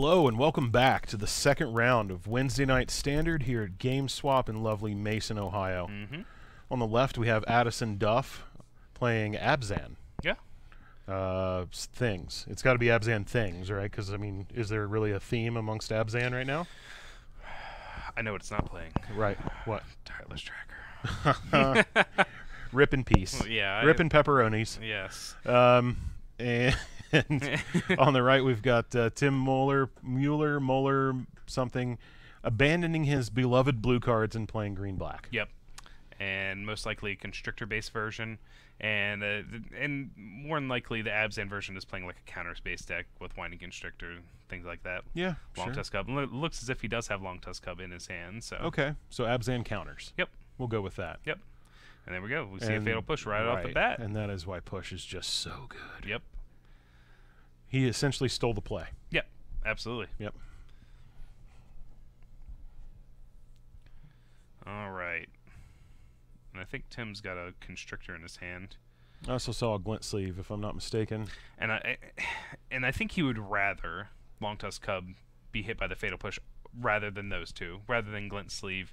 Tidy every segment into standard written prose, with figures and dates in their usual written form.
Hello and welcome back to the second round of Wednesday Night Standard here at GameSwap in lovely Mason, Ohio. On the left we have Addison Duff playing Abzan. Yeah. Things. It's got to be Abzan things, right? Because, I mean, is there really a theme amongst Abzan right now? I know what it's not playing. Right. What? Tireless Tracker. Rip in peace. Well, yeah. Rip in pepperonis. Yes. And on the right, we've got Tim Mueller, something, abandoning his beloved blue cards and playing green-black. Yep. And most likely a Constrictor-based version. And more than likely, the Abzan version is playing like a counter-space deck with Winding Constrictor, things like that. Yeah, Long Tusk Cub. Looks as if he does have Long Tusk Cub in his hand. So. Okay, so Abzan counters. Yep. We'll go with that. Yep. And there we go. We see a Fatal Push right off the bat. And that is why Push is just so good. Yep. He essentially stole the play. Yep. Absolutely. Yep. All right. And I think Tim's got a Constrictor in his hand. I also saw a Glint Sleeve, if I'm not mistaken. And I think he would rather Long Tusk Cub be hit by the Fatal Push rather than those two, rather than Glint Sleeve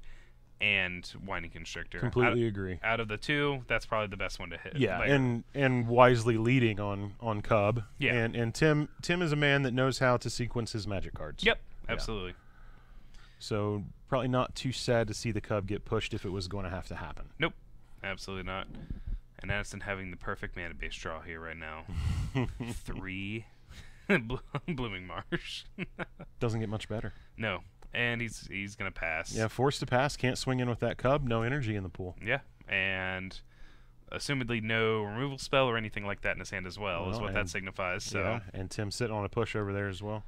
and Winding Constrictor. Completely agree. Out of the two, that's probably the best one to hit. Yeah, later. and wisely leading on Cub. Yeah. And Tim is a man that knows how to sequence his magic cards. Yep, absolutely. Yeah. So probably not too sad to see the Cub get pushed if it was going to have to happen. Nope, absolutely not. And Addison having the perfect mana base draw here right now. 3 Blooming Marsh. Doesn't get much better. No. And he's going to pass. Yeah, forced to pass. Can't swing in with that Cub. No energy in the pool. Yeah, and assumedly no removal spell or anything like that in his hand as well is what that signifies. So. Yeah, and Tim's sitting on a push over there as well.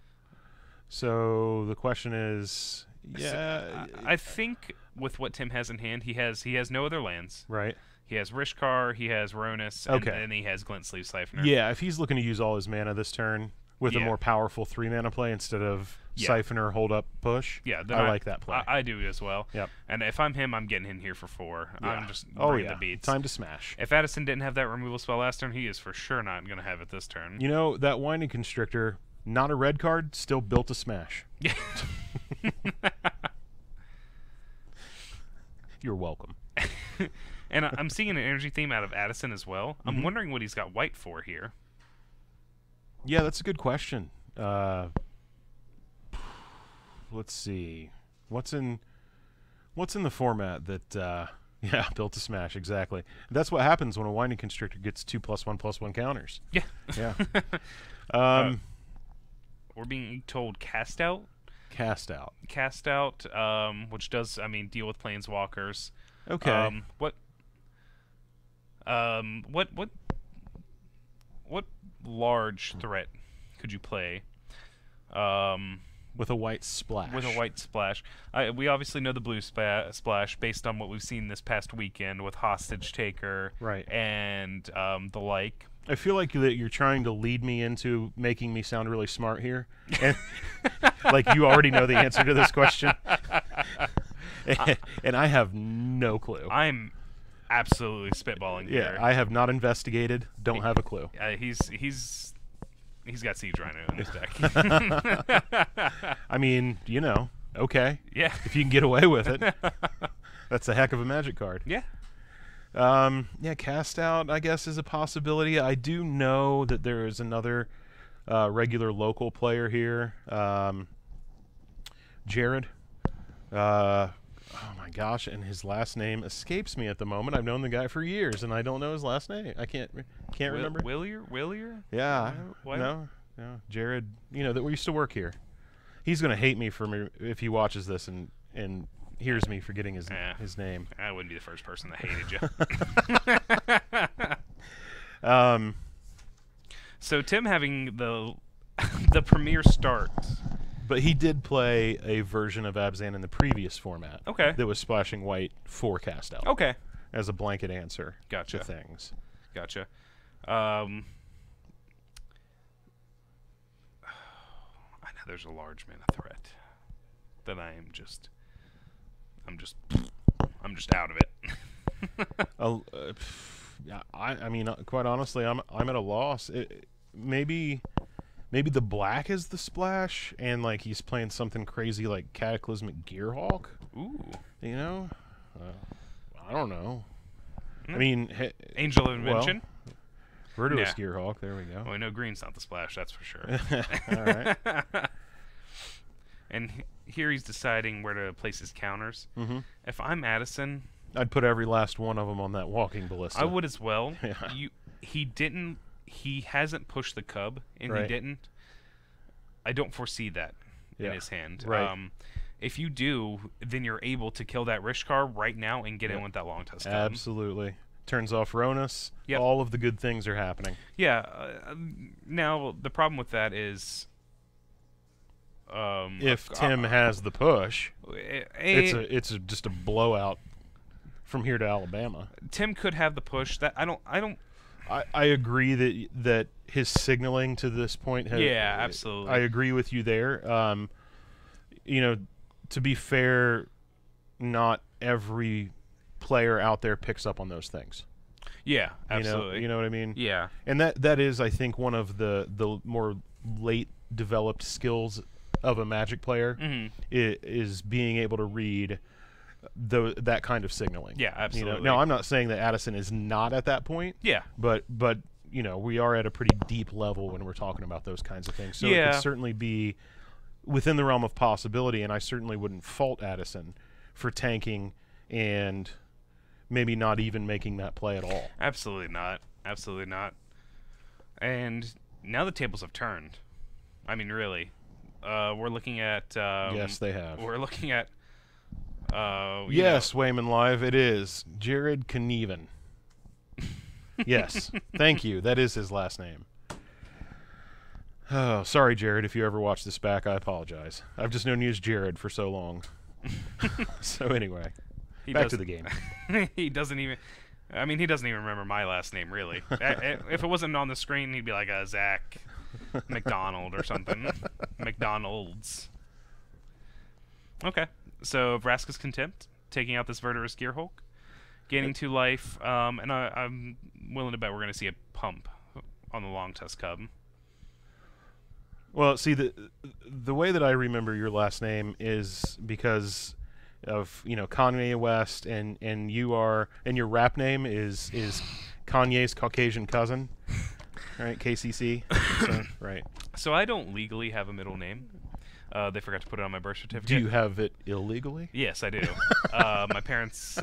So the question is, yeah. I think with what Tim has in hand, he has no other lands. Right. He has Rishkar, he has Ronis, and he has Glint Sleeve Siphoner. Yeah, if he's looking to use all his mana this turn with a more powerful 3-mana play instead of Siphoner, hold up, push. Yeah, I like that play. I do as well. Yep. And if I'm him, I'm getting in here for 4. Yeah. I'm just bringing the beats. Time to smash. If Addison didn't have that removal spell last turn, he is for sure not going to have it this turn. You know, that Winding Constrictor, not a red card, still built to smash. Yeah. You're welcome. And I'm seeing an energy theme out of Addison as well. I'm wondering what he's got white for here. Yeah, that's a good question. Let's see. What's in the format that yeah, built to smash, exactly. That's what happens when a Winding Constrictor gets 2+1/+1 counters. Yeah. Yeah. We're being told cast out. Cast out. Cast out, which does, I mean, deal with planeswalkers. Okay. What large threat could you play? With a white splash. With a white splash. We obviously know the blue splash based on what we've seen this past weekend with Hostage Taker, right, and the like. I feel like that you're trying to lead me into making me sound really smart here, and like you already know the answer to this question, and I have no clue. I'm absolutely spitballing here. Yeah, I have not investigated. Don't have a clue. He's got Siege Rhino in his deck. I mean, you know, okay. Yeah. If you can get away with it, that's a heck of a magic card. Yeah. Yeah, cast out, I guess, is a possibility. I do know that there is another regular local player here, Jared. Oh my gosh, and his last name escapes me at the moment. I've known the guy for years, and I don't know his last name. I can't remember. Willier? Yeah. What? No, Jared. You know that we used to work here. He's gonna hate me if he watches this and hears me forgetting his name. I wouldn't be the first person that hated you. So Tim having the premier start. But he did play a version of Abzan in the previous format. Okay. That was splashing white for cast out. Okay. As a blanket answer to things. Gotcha. I know there's a large mana threat that I'm just out of it. Yeah, I mean, quite honestly, I'm at a loss. Maybe maybe the black is the splash, and like he's playing something crazy like Cataclysmic Gearhawk. Ooh. You know, I don't know. I mean, Angel of Invention. Virtuous Gearhawk. There we go. Well, I know green's not the splash. That's for sure. All right. And here he's deciding where to place his counters. Mm-hmm. If I'm Addison, I'd put every last one of them on that walking ballista. I would as well. Yeah. He hasn't pushed the cub, and Right. he didn't. I don't foresee that in his hand. Right. If you do, then you're able to kill that Rishkar right now and get in with that long tusk cub. Absolutely. Turns off Ronus. Yep. All of the good things are happening. Yeah. Now the problem with that is, If Tim has the push, it's just a blowout from here to Alabama. Tim could have the push. That I agree that his signaling to this point has, Yeah, absolutely. I agree with you there. You know, to be fair, not every player out there picks up on those things. Yeah, absolutely. You know what I mean? Yeah. And that is, I think, one of the more late developed skills of a Magic player is being able to read that kind of signaling. Yeah, absolutely. You know? Now, I'm not saying that Addison is not at that point. Yeah. But you know, we are at a pretty deep level when we're talking about those kinds of things. So it could certainly be within the realm of possibility, and I certainly wouldn't fault Addison for tanking and maybe not even making that play at all. Absolutely not. Absolutely not. And now the tables have turned. I mean, really. We're looking at... yes, they have. We're looking at... yes, Wayman Live, it is. Jared Knieven. Yes. Thank you. That is his last name. Oh, sorry, Jared. If you ever watch this back, I apologize. I've just known you as Jared for so long. So anyway, back to the game. He doesn't even... I mean, he doesn't even remember my last name, really. If it wasn't on the screen, he'd be like Zach McDonald or something. McDonald's. Okay. So Vraska's Contempt, taking out this Verdurous Gearhulk, gaining 2 life, and I'm willing to bet we're going to see a pump on the Long Tusk Cub. Well, see, the way that I remember your last name is because of, you know, Kanye West, and your rap name is Kanye's Caucasian cousin, right? KCC. So, right. So I don't legally have a middle name. They forgot to put it on my birth certificate. Do you have it illegally? Yes, I do. My parents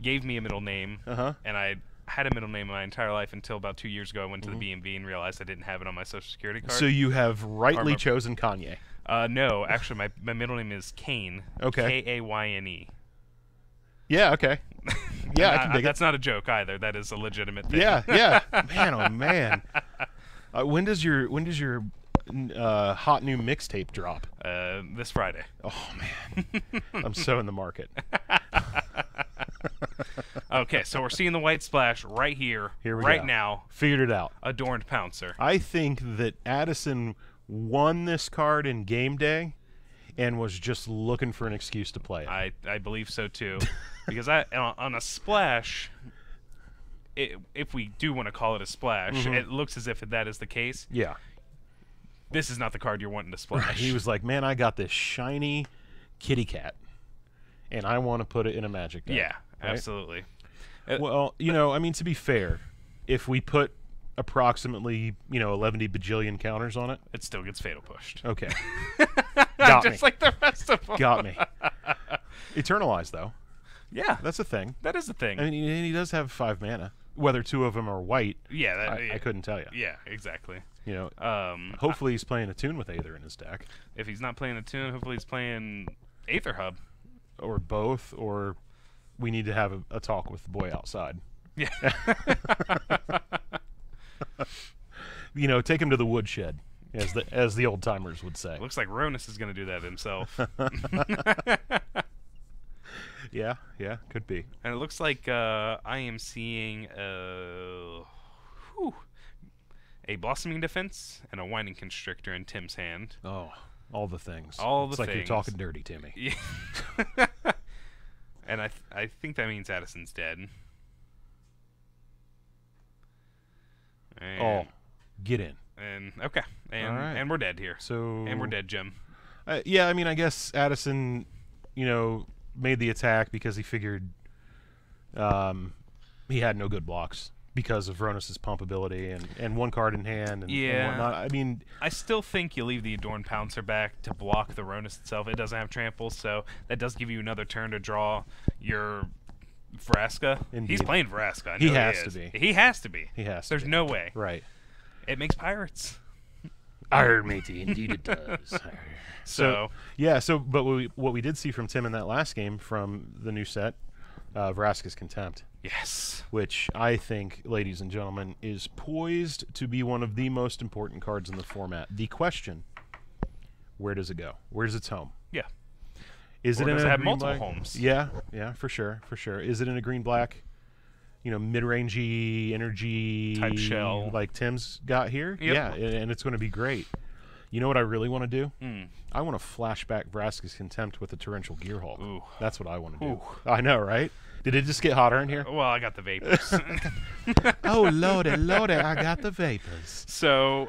gave me a middle name, and I had a middle name my entire life until about 2 years ago. I went to the B&B and realized I didn't have it on my Social Security card. So you have rightly chosen Kanye. No, actually, my middle name is Kane. Okay. Kayne. Yeah. Okay. Yeah, I can dig that's not a joke either. That is a legitimate thing. Yeah. Man, oh man. When does your hot new mixtape drop? This Friday. Oh man, I'm so in the market. Okay, so we're seeing the white splash right here, right now. Figured it out. Adorned Pouncer. I think that Addison won this card in game day and was just looking for an excuse to play it. I believe so too, because on a splash, if we do want to call it a splash, it looks as if that is the case. Yeah. This is not the card you're wanting to splash. Right. He was like, man, I got this shiny kitty cat, and I want to put it in a Magic deck. Yeah, right? absolutely. Well, you know, I mean, to be fair, if we put approximately, 11 bajillion counters on it, it still gets fatal pushed. Okay. Got Just me. like the rest of them. Got me. Eternalized, though. Yeah. That's a thing. That is a thing. I mean, he does have 5 mana. Whether 2 of them are white, yeah, I couldn't tell you. Yeah, exactly. Hopefully he's playing a tune with Aether in his deck. If he's not playing a tune, hopefully he's playing Aether Hub. Or both, or we need to have a talk with the boy outside. Yeah. Take him to the woodshed, as the old timers would say. Looks like Ronus is going to do that himself. Yeah, could be. And it looks like I am seeing a Blossoming Defense and a Winding Constrictor in Tim's hand. Oh, all the things. It's like you're talking dirty to me. Yeah. And I think that means Addison's dead. And get in. And okay, and All right. and we're dead here. So and we're dead, Jim. Yeah, I mean, I guess Addison, made the attack because he figured he had no good blocks because of Ronus's pump ability and one card in hand and whatnot. I mean, I still think you leave the Adorned Pouncer back to block the Ronus itself. It doesn't have trample, so that does give you another turn to draw your Vraska. Indeed. He's playing Vraska. I know He has to be. He has to be. he has. There's to be. no way. Right. It makes pirates. Arr, matey, indeed it does. So yeah. So, but what we did see from Tim in that last game from the new set, Vraska's Contempt. yes. Which I think, ladies and gentlemen, is poised to be one of the most important cards in the format. The question, where does it go? Where's its home? Yeah. Is Or it does in it a have green multiple black? homes? Yeah, for sure. Is it in a green-black, mid-rangey, energy Type shell. like Tim's got here? Yep. Yeah, and it's going to be great. You know what I really want to do? Mm. I want to flashback Vraska's Contempt with a Torrential Gearhulk. Ooh. That's what I want to do. Ooh. I know, right? Did it just get hotter in here? Well, I got the vapors. Oh, lordy, I got the vapors. So,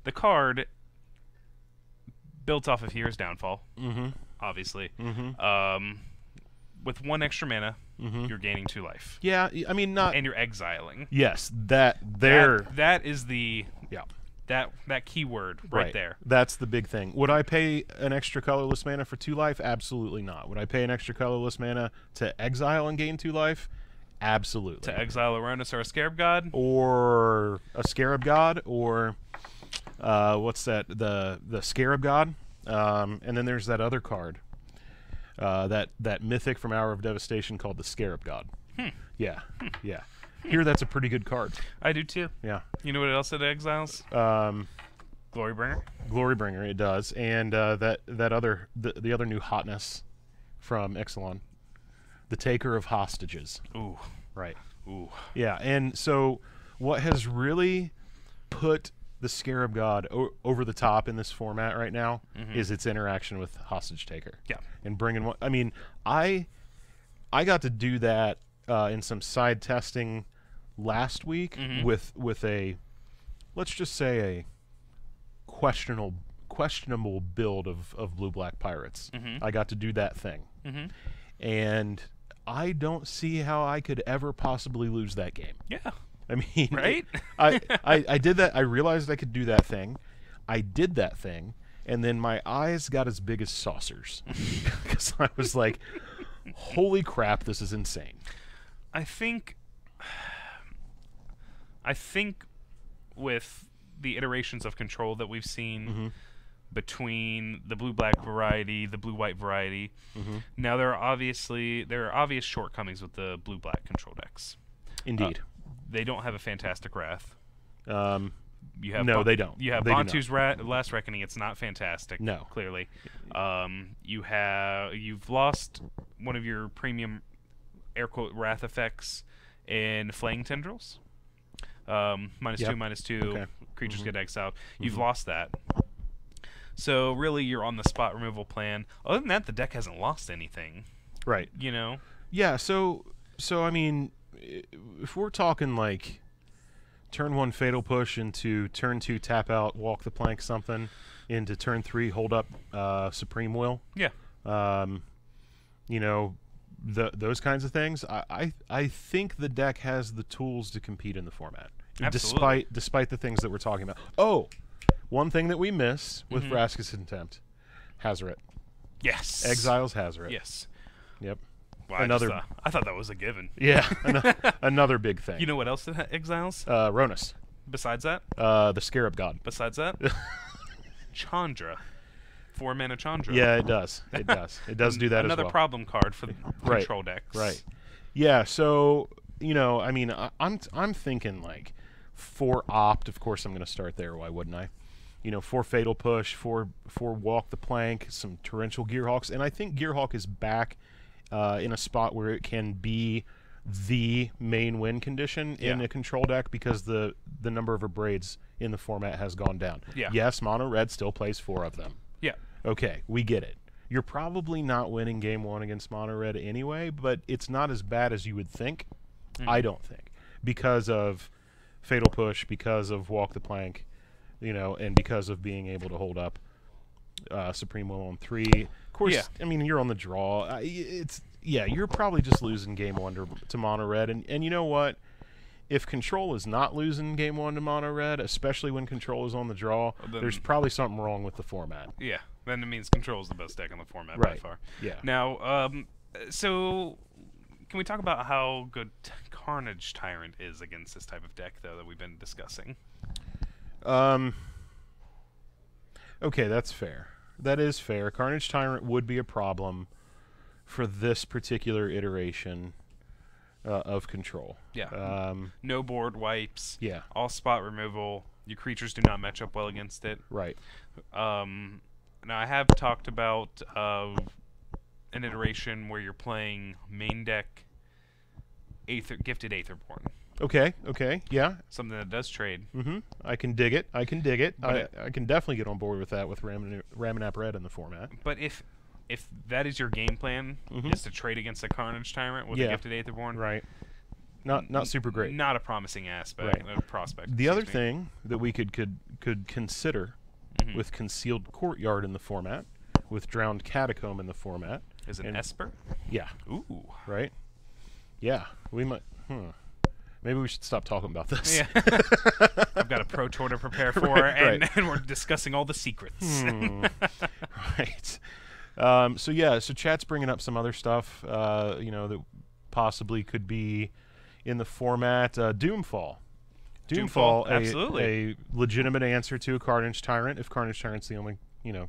the card built off of Here's Downfall, obviously. With 1 extra mana, you're gaining 2 life. Yeah, I mean, not... And you're exiling. Yes, that is the... Yeah. That keyword right there. That's the big thing. Would I pay an extra colorless mana for 2 life? Absolutely not. Would I pay an extra colorless mana to exile and gain 2 life? Absolutely. To exile a Ronus or a Scarab God? Or a Scarab God, or what's that? The Scarab God. And then there's that other card. That mythic from Hour of Devastation called the Scarab God. Yeah. Yeah. Here, that's a pretty good card. I do too. Yeah. You know what else it exiles? Glorybringer. Glorybringer, it does, and the other new hotness from Ixalan, the Taker of Hostages. Ooh. Right. Ooh. Yeah, and so what has really put the Scarab God over the top in this format right now is its interaction with Hostage Taker. Yeah. And bringing one. I mean, I got to do that in some side testing last week with a, let's just say, a questionable build of Blue-Black Pirates. I got to do that thing. And I don't see how I could ever possibly lose that game. Yeah. I mean, right? I did that. I realized I could do that thing. I did that thing, and then my eyes got as big as saucers because I was like, holy crap, this is insane. I think with the iterations of control that we've seen between the blue-black variety, the blue-white variety, now there are obvious shortcomings with the blue-black control decks. Indeed. They don't have a Fantastic Wrath. They don't. You have They do Bantu's Last Reckoning. It's not fantastic. No. Clearly. You've lost one of your premium air quote wrath effects in Flaying Tendrils. -2/-2 Okay. creatures get exiled. You've lost that. So really you're on the spot removal plan. Other than that, the deck hasn't lost anything. Right. You know? Yeah, so I mean, if we're talking like turn 1 Fatal Push into turn 2 tap out, walk the plank something, into turn 3 hold up Supreme Will. Yeah. Those kinds of things. I think the deck has the tools to compete in the format. Absolutely. Despite the things that we're talking about. Oh, one thing that we miss with Vraska's Contempt, Hazoret. Yes. Exiles Hazoret. Yes. Yep. Well, I thought that was a given. Yeah. Another big thing. You know what else it exiles? Ronus. Besides that? The Scarab God. Besides that? Chandra. 4-mana Chandra. Yeah, it does. It does. It does do that as well. Another problem card for the control decks. Right. Yeah, so, I mean, I'm thinking like 4 opt, of course I'm going to start there, why wouldn't I? 4 Fatal Push, 4 Walk the Plank, some Torrential Gearhulks, and I think Gearhulk is back in a spot where it can be the main win condition in a control deck because the number of abrades in the format has gone down. Yeah. Yes, Mono Red still plays 4 of them. Yeah. Okay, we get it. You're probably not winning game 1 against Mono Red anyway, but it's not as bad as you would think. I don't think. Because of Fatal Push because of Walk the Plank, and because of being able to hold up Supreme Will on 3. Of course, I mean, you're on the draw. You're probably just losing game 1 to Mono Red. And you know what? If Control is not losing game 1 to Mono Red, especially when Control is on the draw, there's probably something wrong with the format. Yeah, then it means Control is the best deck in the format by far. Yeah. Now, so can we talk about how good Carnage Tyrant is against this type of deck, though, that we've been discussing? Okay, that's fair. That is fair. Carnage Tyrant would be a problem for this particular iteration of Control. Yeah. No board wipes. Yeah. All spot removal. Your creatures do not match up well against it. Right. Now, I have talked about an iteration where you're playing main deck Gifted Aetherborn. Okay, yeah. Something that does trade. I can dig it. I can definitely get on board with that with Raminap Red in the format. But if that is your game plan, is to trade against a Carnage Tyrant with a Gifted Aetherborn, right? Not super great. Not a promising prospect. The other thing that we could consider with Concealed Courtyard in the format, with Drowned Catacomb in the format, is an Esper. Yeah. Ooh. Right. Yeah. We might. Maybe we should stop talking about this. Yeah. I've got a Pro Tour to prepare for, and we're discussing all the secrets. Right. So chat's bringing up some other stuff, that possibly could be in the format. Doomfall. Doomfall, absolutely. A legitimate answer to a Carnage Tyrant, if Carnage Tyrant's the only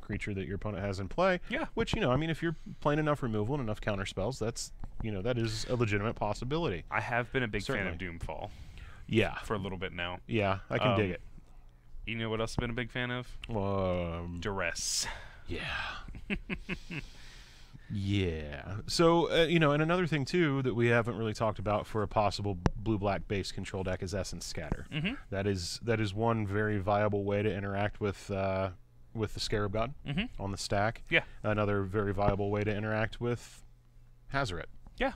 creature that your opponent has in play. Yeah. Which, I mean, if you're playing enough removal and enough counter spells, that's that is a legitimate possibility. I have been a big fan of Doomfall. Yeah. For a little bit now. Yeah, I can dig it. You know what else I've been a big fan of? Duress. Yeah. Yeah. So, and another thing, too, that we haven't really talked about for a possible blue-black base control deck is Essence Scatter. That is one very viable way to interact with the Scarab God on the stack. Yeah. Another very viable way to interact with Hazoret. Yeah,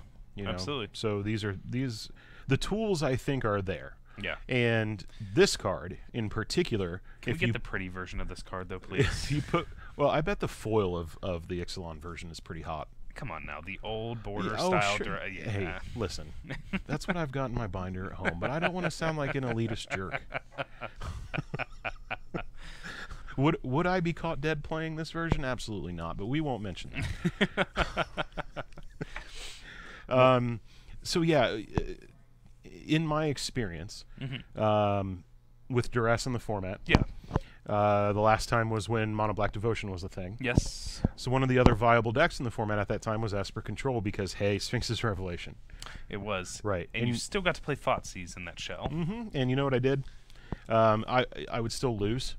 absolutely. So the tools, I think, are there. Yeah. And this card, in particular... Can we get the pretty version of this card, though, please? If you put... Well, I bet the foil of the Ixalan version is pretty hot. Come on now, the old border style. Sure. Hey, listen, that's what I've got in my binder at home, but I don't want to sound like an elitist jerk. Would I be caught dead playing this version? Absolutely not, but we won't mention that. So yeah, in my experience, with Duress in the format, the last time was when Mono Black Devotion was a thing. Yes. So one of the other viable decks in the format at that time was Esper Control because, hey, Sphinx's Revelation. It was. Right. And you still got to play Thoughtseize in that shell. And you know what I did? I would still lose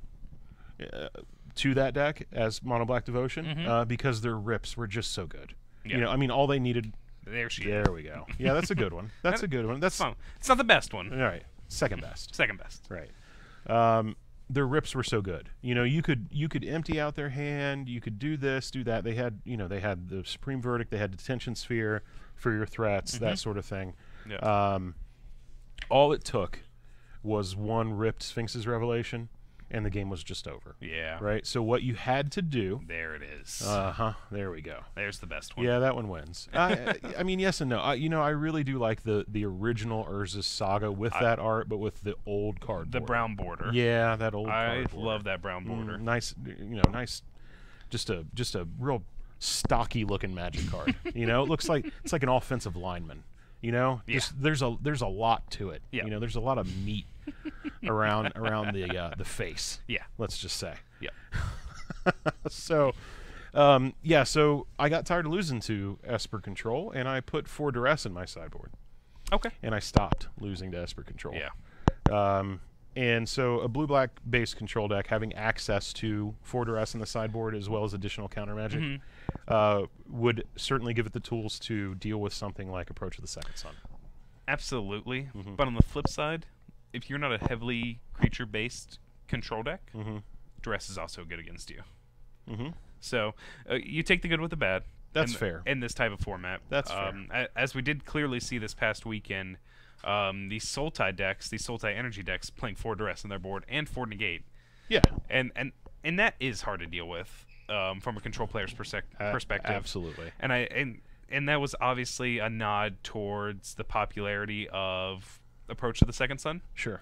to that deck as Mono Black Devotion because their rips were just so good. Yeah. I mean, all they needed... There we go. Yeah, that's a good one. That's a good one. That's fun. It's not the best one. All right. Second best. Second best. Right. Their rips were so good. You could empty out their hand. You could do this, do that. They had the Supreme Verdict. They had Detention Sphere for your threats, that sort of thing. Yeah. All it took was one ripped Sphinx's Revelation, and the game was just over. Yeah. Right? So what you had to do... There it is. There we go. There's the best one. Yeah, that one wins. I mean, yes and no. I really do like the original Urza's Saga with that art, but with the old cardboard. The brown border. Yeah, that old I cardboard. love that brown border. Nice, nice, just a real stocky looking Magic card. It looks like it's like an offensive lineman. There's a lot to it. Yeah. There's a lot of meat around the face. Yeah. Let's just say. Yeah. So I got tired of losing to Esper Control, and I put 4 Duress in my sideboard. Okay. And I stopped losing to Esper Control. Yeah. And so a blue-black base control deck having access to 4 Duress in the sideboard as well as additional counter magic would certainly give it the tools to deal with something like Approach of the Second Sun. Absolutely. But on the flip side, if you're not a heavily creature-based control deck, Duress is also good against you. So you take the good with the bad. That's fair. In this type of format. That's fair. As we did clearly see this past weekend, these Sultai decks, these Sultai energy decks, playing 4 Duress on their board and 4 Negate. Yeah. And that is hard to deal with from a control player's perspective. Absolutely. And that was obviously a nod towards the popularity of Approach of the Second Sun. Sure.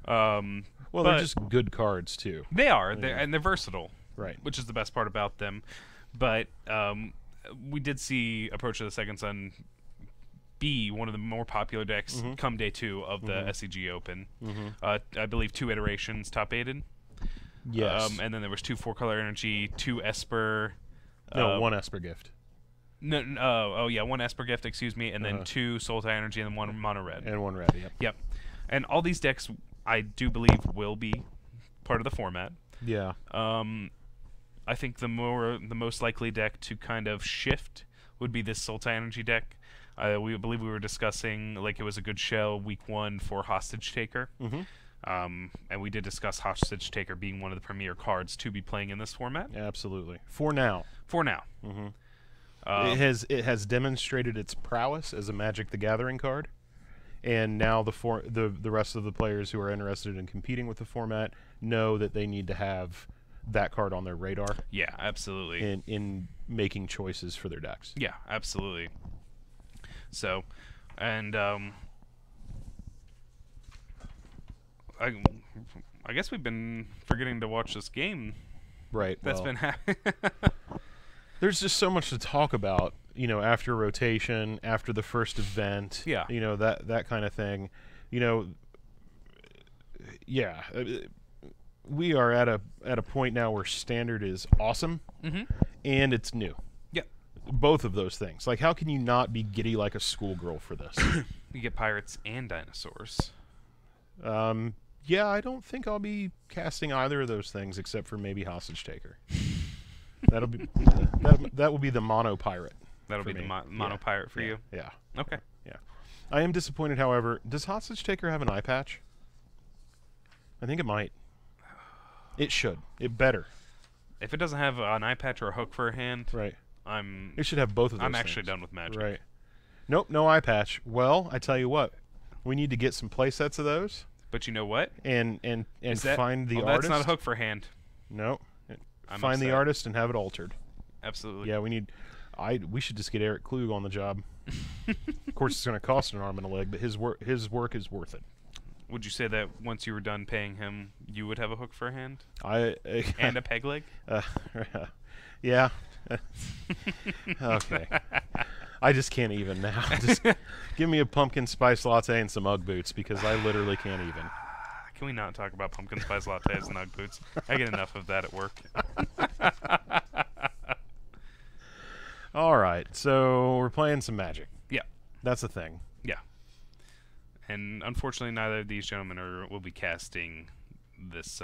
Well, they're just good cards too. They are, and they're versatile. Right. Which is the best part about them. But we did see Approach of the Second Sun be one of the more popular decks come day 2 of the SCG Open. I believe 2 iterations top aided. Yes. And then there was 2 4-color energy, 2 Esper. No, 1 Esper gift. No, 1 Esper gift, excuse me, and then 2 Sultai energy and 1 mono red. And 1 red, yep. Yep. And all these decks, I do believe, will be part of the format. Yeah. I think the most likely deck to kind of shift would be this Sultai energy deck. We believe we were discussing like it was a good shell week 1 for Hostage Taker. And we did discuss Hostage Taker being one of the premier cards to be playing in this format. Absolutely. For now. It has demonstrated its prowess as a Magic the Gathering card, and now the rest of the players who are interested in competing with the format know that they need to have that card on their radar. Yeah, absolutely. In making choices for their decks. Yeah, absolutely. So, and I guess we've been forgetting to watch this game. Right. That's been happening. There's just so much to talk about, after rotation, after the first event. Yeah. That kind of thing. Yeah. We are at a point now where Standard is awesome, and it's new. Yep. Both of those things. Like, how can you not be giddy like a schoolgirl for this? You get pirates and dinosaurs. Yeah, I don't think I'll be casting either of those things except for maybe Hostage Taker. That'll be that will be the mono pirate. That'll be the mono pirate for you. Yeah. Okay. Yeah. I am disappointed, however. Does Hostage Taker have an eye patch? I think it might. It should. It better. If it doesn't have an eye patch or a hook for a hand, right. It should have both of those. I'm actually done with Magic. Right. Nope, no eye patch. Well, I tell you what, we need to get some play sets of those. But you know what? And find the artist. That's not a hook for hand. No. Find the artist and have it altered. Absolutely. Yeah, we should just get Eric Klug on the job. Of course, it's going to cost an arm and a leg, but his work is worth it. Would you say that once you were done paying him, you would have a hook for a hand? And a peg leg? Yeah. Okay. I just can't even now. Just give me a pumpkin spice latte and some Ugg boots because I literally can't even. Can we not talk about pumpkin spice lattes and Ugg boots? I get enough of that at work. All right, so we're playing some Magic. Yeah. That's the thing. Yeah. And unfortunately, neither of these gentlemen will be casting this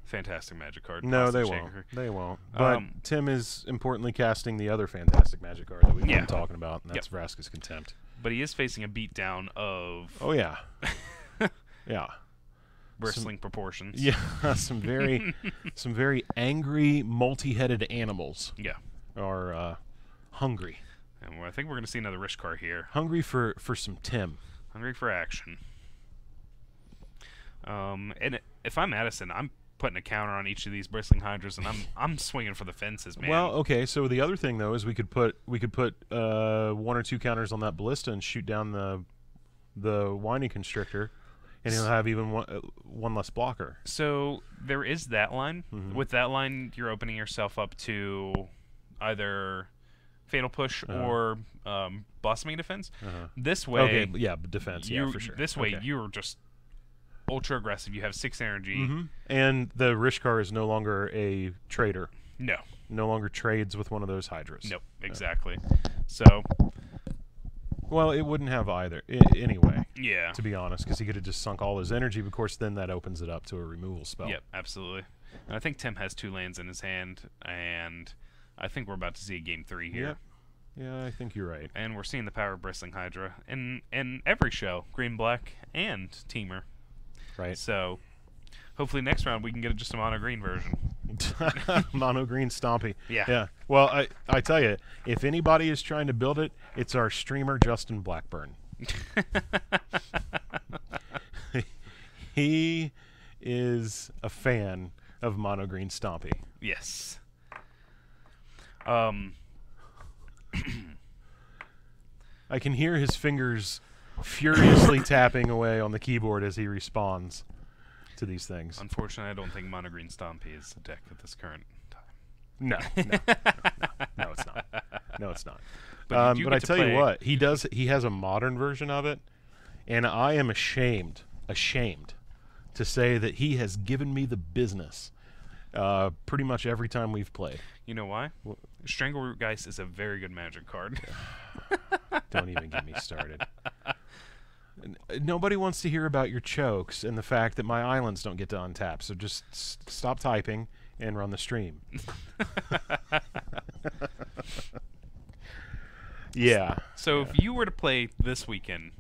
fantastic Magic card. No, they won't. They won't. But Tim is importantly casting the other fantastic Magic card that we've been talking about, and that's Vraska's Contempt. But he is facing a beatdown of... Oh, yeah. Yeah. Bristling proportions. Yeah, some very angry, multi-headed animals. Yeah. Are hungry. And I think we're going to see another Rishkar here. Hungry for some Tim. Hungry for action. And if I'm Addison, I'm putting a counter on each of these Bristling Hydras, and I'm swinging for the fences, man. Well, okay. So the other thing though is we could put 1 or 2 counters on that Ballista and shoot down the Whiny Constrictor, and he'll have even one less blocker. So there is that line. With that line, you're opening yourself up to either Fatal Push or Blossoming Defense. This way... Okay, yeah, defense, for sure. This way, you're just ultra aggressive. You have 6 energy. And the Rishkar is no longer a trader. No. No longer trades with one of those Hydras. Nope, exactly. So... Well, it wouldn't have either, anyway. Yeah. To be honest, because he could have just sunk all his energy. Of course, then that opens it up to a removal spell. Yep, absolutely. And I think Tim has 2 lands in his hand, and I think we're about to see a Game 3 here. Yep. Yeah, I think you're right. And we're seeing the power of Bristling Hydra in every show, Green, Black, and Teamer. Right. So, hopefully next round we can get just a mono green version. Mono green Stompy. Yeah. Yeah. Well, I tell you, if anybody is trying to build it, it's our streamer Justin Blackburn. He is a fan of mono green Stompy. Yes. I can hear his fingers furiously tapping away on the keyboard as he responds to these things. Unfortunately, I don't think mono green Stompy is a deck at this current time. No, it's not. No, it's not. But I tell you what, he does. He has a modern version of it, and I am ashamed to say that he has given me the business pretty much every time we've played. You know why? Strangleroot Geist is a very good Magic card. Don't even get me started. Nobody wants to hear about your chokes and the fact that my islands don't get to untap, so just stop typing and run the stream. Yeah. So if you were to play this weekend...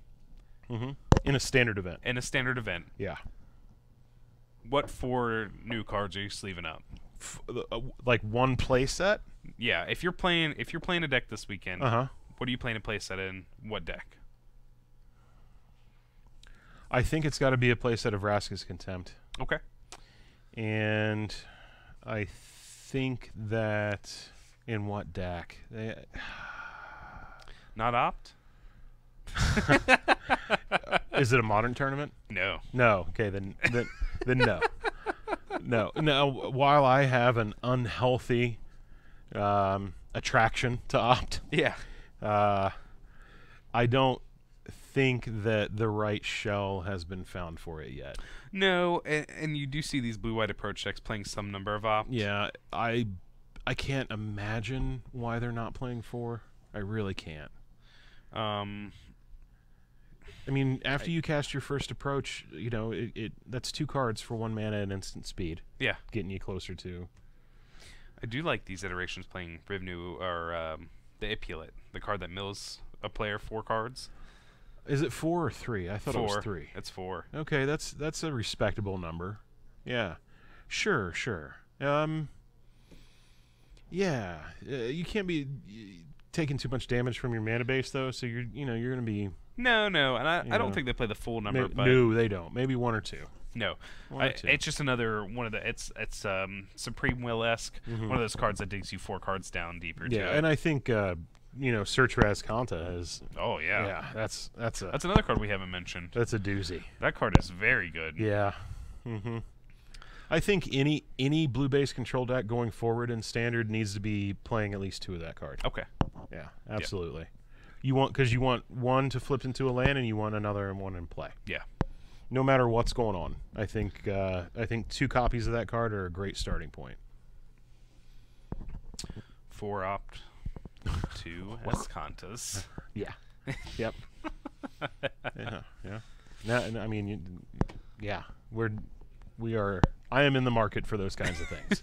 In a standard event. Yeah. What 4 new cards are you sleeving up? Like one play set? Yeah, if you're playing a deck this weekend, what are you playing a play set in? What deck? I think it's got to be a play set of Vraska's Contempt. Okay. And I think that in what deck? Not Opt? Is it a modern tournament? No. No. Okay, then no. No. While I have an unhealthy attraction to Opt, yeah, I don't think that the right shell has been found for it yet. No, and you do see these blue-white approach decks playing some number of Opt. Yeah, I can't imagine why they're not playing 4. I really can't. I mean, after you cast your first approach, you know, that's 2 cards for 1 mana and instant speed. Yeah. Getting you closer to... I do like these iterations playing Rivnu, or the Ipulate, the card that mills a player 4 cards. Is it 4 or 3? I thought 4. It was 3. It's 4. Okay, that's a respectable number. Yeah. Sure. Yeah. You can't be taking too much damage from your mana base, though, so you're going to be... No, and I don't think they play the full number. But no, they don't. Maybe 1 or 2. No, 1 or 2. It's just another one of the. It's Supreme Will-esque, one of those cards that digs you 4 cards down deeper. Yeah, too. and I think Search Raz Kanta is. Oh yeah. Yeah, that's another card we haven't mentioned. That's a doozy. That card is very good. Yeah. I think any blue base control deck going forward in standard needs to be playing at least 2 of that card. Okay. Yeah, absolutely. You want 1 to flip into a land, and you want another and 1 in play. Yeah. No matter what's going on, I think 2 copies of that card are a great starting point. 4 Opt, 2 Escantas. Yeah. Yep. Yeah. I mean, yeah. We are. I am in the market for those kinds of things.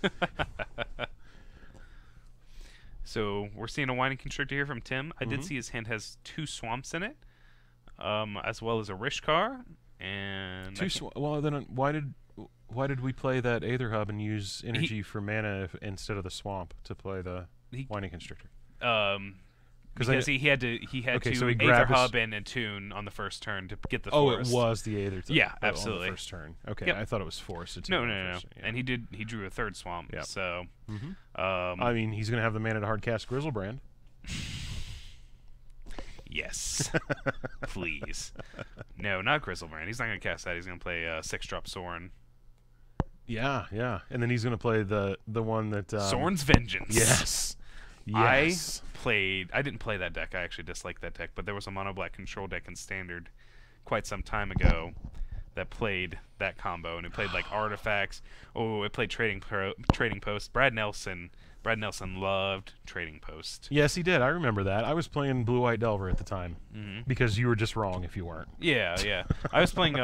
So we're seeing a Winding Constrictor here from Tim. I did see his hand has 2 swamps in it, as well as a Rishkar, and well, then why did we play that Aether Hub and use energy for mana instead of the swamp to play the Winding Constrictor? Because he had to Aether Hub and Attune on the first turn to get the forest. It was the Aether. Yeah, absolutely. On the first turn. Okay, yep. I thought it was forest. No. Yeah. And he drew a 3rd swamp. Yep. So, I mean, he's gonna have the mana to hard cast Grizzlebrand. Yes, please. No, not Grizzlebrand. He's not gonna cast that. He's gonna play 6-drop Sorin. Yeah, and then he's gonna play the one that Sorin's Vengeance. Yes. I didn't play that deck. I actually disliked that deck, but there was a mono black control deck in Standard quite some time ago that played that combo, and it played like artifacts. Oh, it played Trading Post. Brad Nelson loved Trading Post. Yes, he did. I remember that. I was playing Blue White Delver at the time because you were just wrong if you weren't. Yeah. I was playing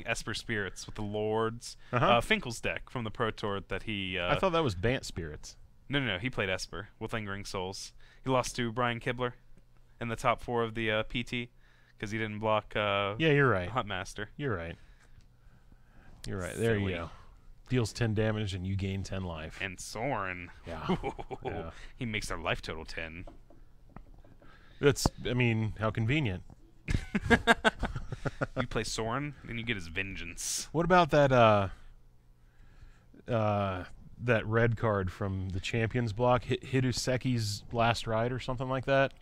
Esper Spirits with the Lords. Finkel's deck from the Pro Tour that he. I thought that was Bant Spirits. No. He played Esper with Lingering Souls. He lost to Brian Kibler in the top 4 of the PT because he didn't block. Yeah, you're right. Huntmaster. You're right. There you go. Deals 10 damage and you gain 10 life. And Sorin. Yeah. He makes their life total 10. I mean, how convenient. You play Soren, then you get his vengeance. What about that that red card from the Champions block, Hiduseki's Last Ride or something like that?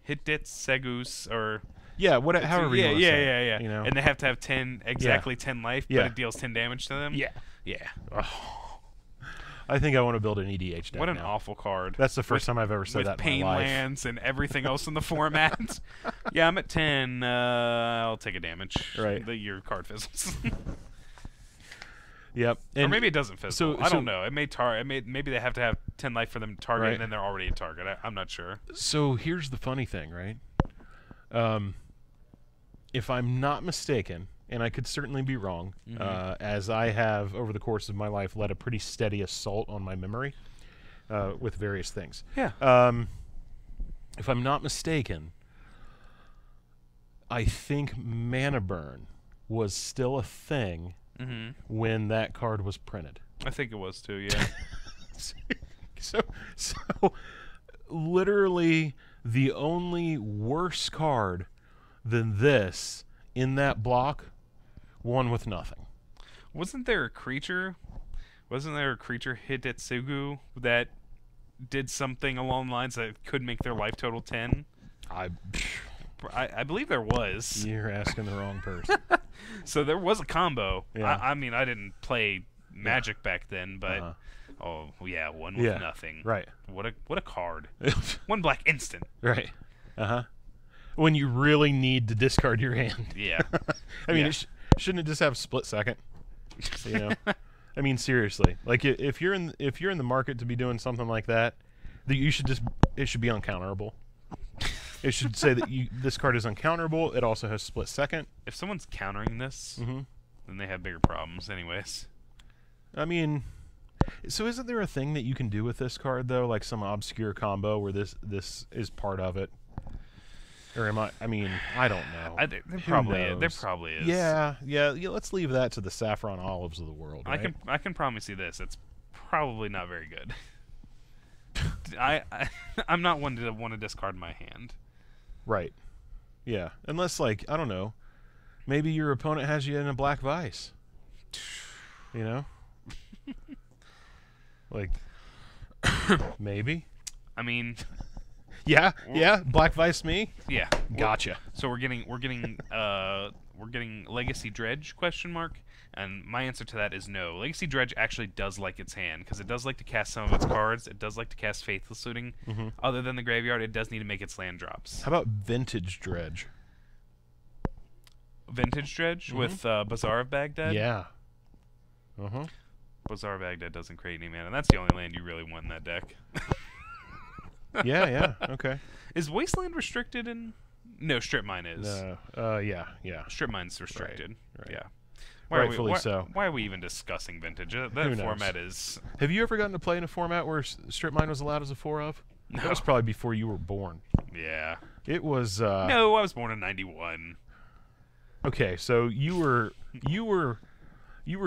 Hititsegus or yeah, however you want to say it, yeah. You know? And they have to have 10 life, but it deals 10 damage to them. Yeah. Oh. I think I want to build an EDH deck. What an now. awful card. That's the first time I've ever said that in pain my life. lands and everything else in the format. Yeah, I'm at 10. I'll take a damage. Right. Your card fizzles. Yep. Or maybe it doesn't fizzle. I don't know. It may maybe they have to have 10 life for them to target, and then they're already a target. I'm not sure. So here's the funny thing, right? If I'm not mistaken, and I could certainly be wrong, as I have, over the course of my life, led a pretty steady assault on my memory with various things. Yeah. If I'm not mistaken, I think Mana Burn was still a thing when that card was printed. I think it was too, yeah. So literally the only worse card than this in that block won with nothing. Wasn't there a creature Hidetsugu that did something along the lines that could make their life total 10? I believe there was. You're asking the wrong person. So there was a combo. Yeah. I mean, I didn't play Magic back then, but oh yeah, one with nothing. Right. What a card. One black instant. Right. When you really need to discard your hand. Yeah. I mean, shouldn't it just have split second? You know. I mean, seriously. Like if you're in the market to be doing something like that, it should be uncounterable. It should say that this card is uncounterable. It also has split second. If someone's countering this, then they have bigger problems anyways. I mean, so isn't there a thing that you can do with this card, though? Like some obscure combo where this is part of it? Or am I mean, I don't know. There probably is. Yeah, let's leave that to the Saffron Olives of the world, right? I can promise you this. It's probably not very good. I'm not one to want to discard my hand. Right. Yeah. Unless, like, I don't know, maybe your opponent has you in a black vice. You know? Like, maybe. I mean, yeah, black vice me. Yeah, gotcha. So we're getting Legacy Dredge ? And my answer to that is no. Legacy Dredge actually does like its hand, because it does like to cast some of its cards. It does like to cast Faithless Looting. Other than the graveyard, it does need to make its land drops. How about Vintage Dredge? Vintage Dredge with Bazaar of Baghdad? Yeah. Bazaar of Baghdad doesn't create any mana. That's the only land you really want in that deck. yeah, okay. Is Wasteland restricted in... No, Strip Mine is. No, yeah. Strip Mine's restricted. Right. Yeah. Rightfully so. Why are we even discussing Vintage? That format is... Have you ever gotten to play in a format where Strip Mine was allowed as a 4-of? No. That was probably before you were born. Yeah. It was... No, I was born in 91. Okay, so you were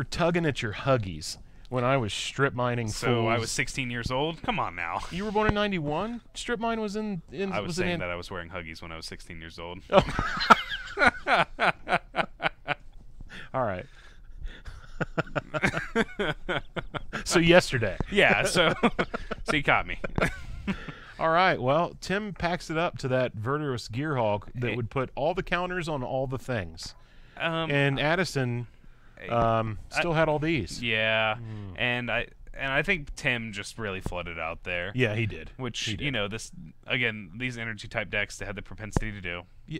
tugging at your Huggies when I was strip mining. So I was 16 years old? Come on now. You were born in 91? Strip mine was in I was saying that I was wearing Huggies when I was 16 years old. Oh. All right. So yesterday. Yeah, so you caught me. All right, well, Tim packs it up to that Verdurous Gearhulk that would put all the counters on all the things. And Addison still had all these. Yeah, and I think Tim just really flooded out there. Yeah, he did. Which, you know, this again, these energy type decks, they have the propensity to do. Yeah,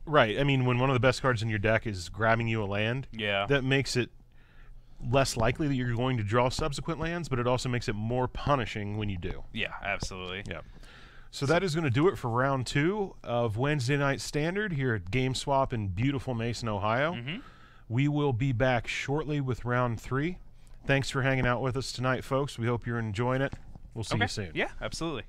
right. I mean, when one of the best cards in your deck is grabbing you a land, that makes it less likely that you're going to draw subsequent lands, but it also makes it more punishing when you do. Yeah, absolutely. Yeah. So that is going to do it for round 2 of Wednesday Night Standard here at GameSwap in beautiful Mason, Ohio. We will be back shortly with round 3. Thanks for hanging out with us tonight, folks. We hope you're enjoying it. We'll see you soon. Yeah, absolutely.